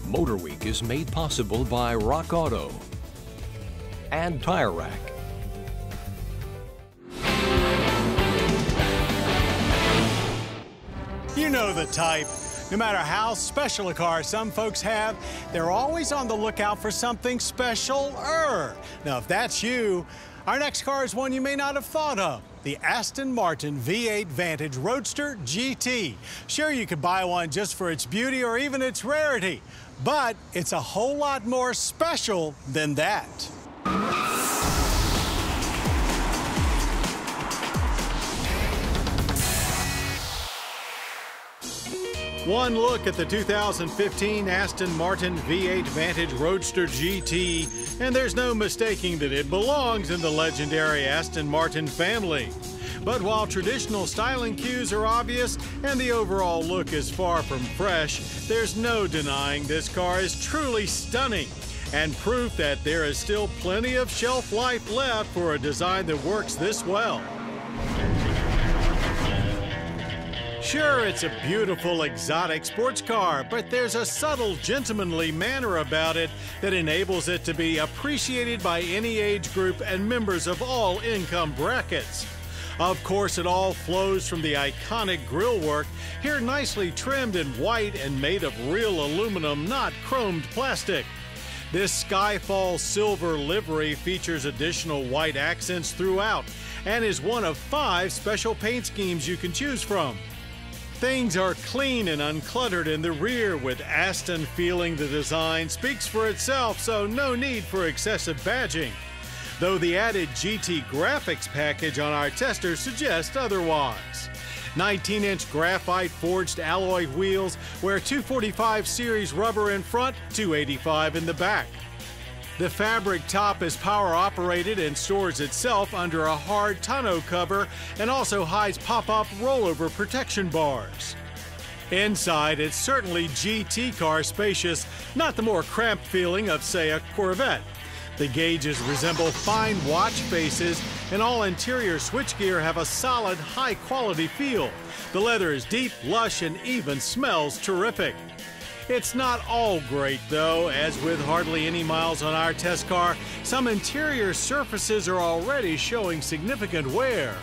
Motor Week is made possible by Rock Auto and Tire Rack. You know the type. No matter how special a car some folks have, they're always on the lookout for something special-er. Now, if that's you, our next car is one you may not have thought of. The Aston Martin V8 Vantage Roadster GT. Sure, you could buy one just for its beauty or even its rarity, but it's a whole lot more special than that. One look at the 2015 Aston Martin V8 Vantage Roadster GT, and there's no mistaking that it belongs in the legendary Aston Martin family. But while traditional styling cues are obvious and the overall look is far from fresh, there's no denying this car is truly stunning, and proof that there is still plenty of shelf life left for a design that works this well. Sure, it's a beautiful, exotic sports car, but there's a subtle, gentlemanly manner about it that enables it to be appreciated by any age group and members of all income brackets. Of course, it all flows from the iconic grillwork, here nicely trimmed in white and made of real aluminum, not chromed plastic. This Skyfall silver livery features additional white accents throughout and is one of 5 special paint schemes you can choose from. Things are clean and uncluttered in the rear, with Aston feeling the design speaks for itself, so no need for excessive badging. Though the added GT graphics package on our tester suggests otherwise. 19-inch graphite forged alloy wheels wear 245 series rubber in front, 285 in the back. The fabric top is power operated and stores itself under a hard tonneau cover and also hides pop-up rollover protection bars. Inside, it's certainly GT car spacious, not the more cramped feeling of, say, a Corvette. The gauges resemble fine watch faces, and all interior switchgear have a solid, high-quality feel. The leather is deep, lush, and even smells terrific. It's not all great, though, as with hardly any miles on our test car, some interior surfaces are already showing significant wear.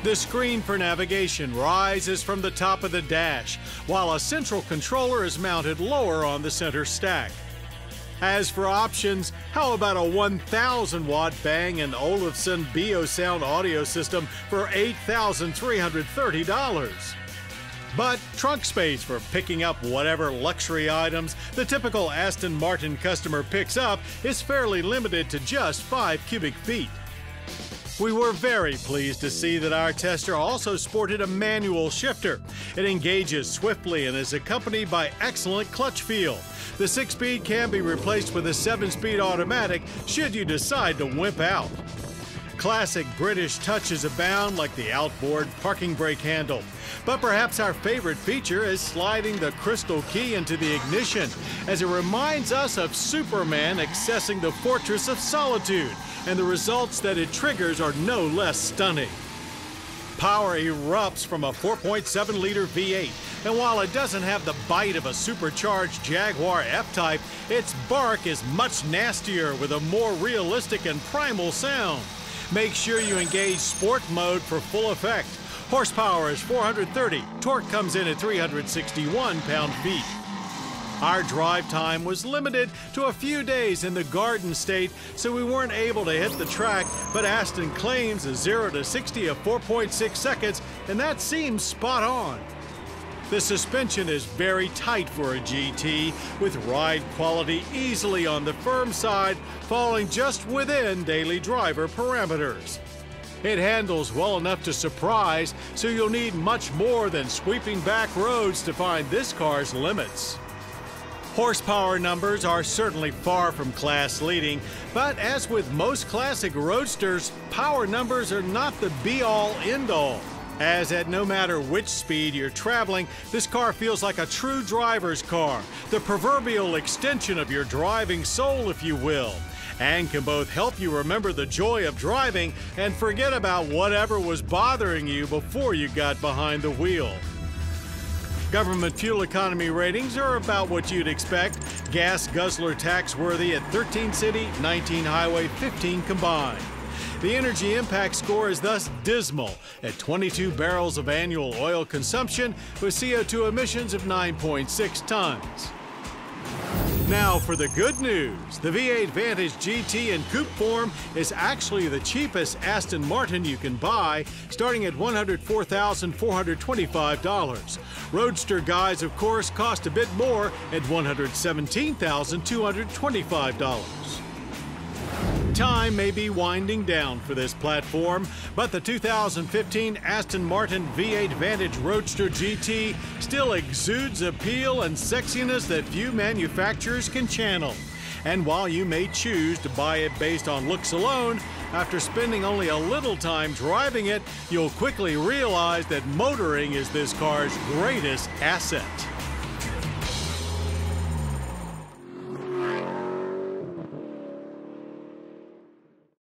The screen for navigation rises from the top of the dash, while a central controller is mounted lower on the center stack. As for options, how about a 1,000-watt Bang & Olufsen BioSound audio system for $8,330? But trunk space for picking up whatever luxury items the typical Aston Martin customer picks up is fairly limited to just 5 cubic feet. We were very pleased to see that our tester also sported a manual shifter. It engages swiftly and is accompanied by excellent clutch feel. The 6-speed can be replaced with a 7-speed automatic should you decide to wimp out. Classic British touches abound, like the outboard parking brake handle. But perhaps our favorite feature is sliding the crystal key into the ignition, as it reminds us of Superman accessing the Fortress of Solitude, and the results that it triggers are no less stunning. Power erupts from a 4.7-liter V8, and while it doesn't have the bite of a supercharged Jaguar F-Type, its bark is much nastier with a more realistic and primal sound. Make sure you engage Sport mode for full effect. Horsepower is 430, torque comes in at 361 pound-feet. Our drive time was limited to a few days in the Garden State, so we weren't able to hit the track, but Aston claims a 0 to 60 of 4.6 seconds, and that seems spot on. The suspension is very tight for a GT, with ride quality easily on the firm side, falling just within daily driver parameters. It handles well enough to surprise, so you'll need much more than sweeping back roads to find this car's limits. Horsepower numbers are certainly far from class-leading, but as with most classic roadsters, power numbers are not the be-all, end-all. As at no matter which speed you're traveling, this car feels like a true driver's car, the proverbial extension of your driving soul, if you will, and can both help you remember the joy of driving and forget about whatever was bothering you before you got behind the wheel. Government fuel economy ratings are about what you'd expect. Gas guzzler tax worthy at 13 city, 19 highway, 15 combined. The energy impact score is thus dismal at 22 barrels of annual oil consumption with CO2 emissions of 9.6 tons. Now for the good news. The V8 Vantage GT in coupe form is actually the cheapest Aston Martin you can buy, starting at $104,425. Roadster guys, of course, cost a bit more at $117,225. Time may be winding down for this platform, but the 2015 Aston Martin V8 Vantage Roadster GT still exudes appeal and sexiness that few manufacturers can channel. And while you may choose to buy it based on looks alone, after spending only a little time driving it, you'll quickly realize that motoring is this car's greatest asset.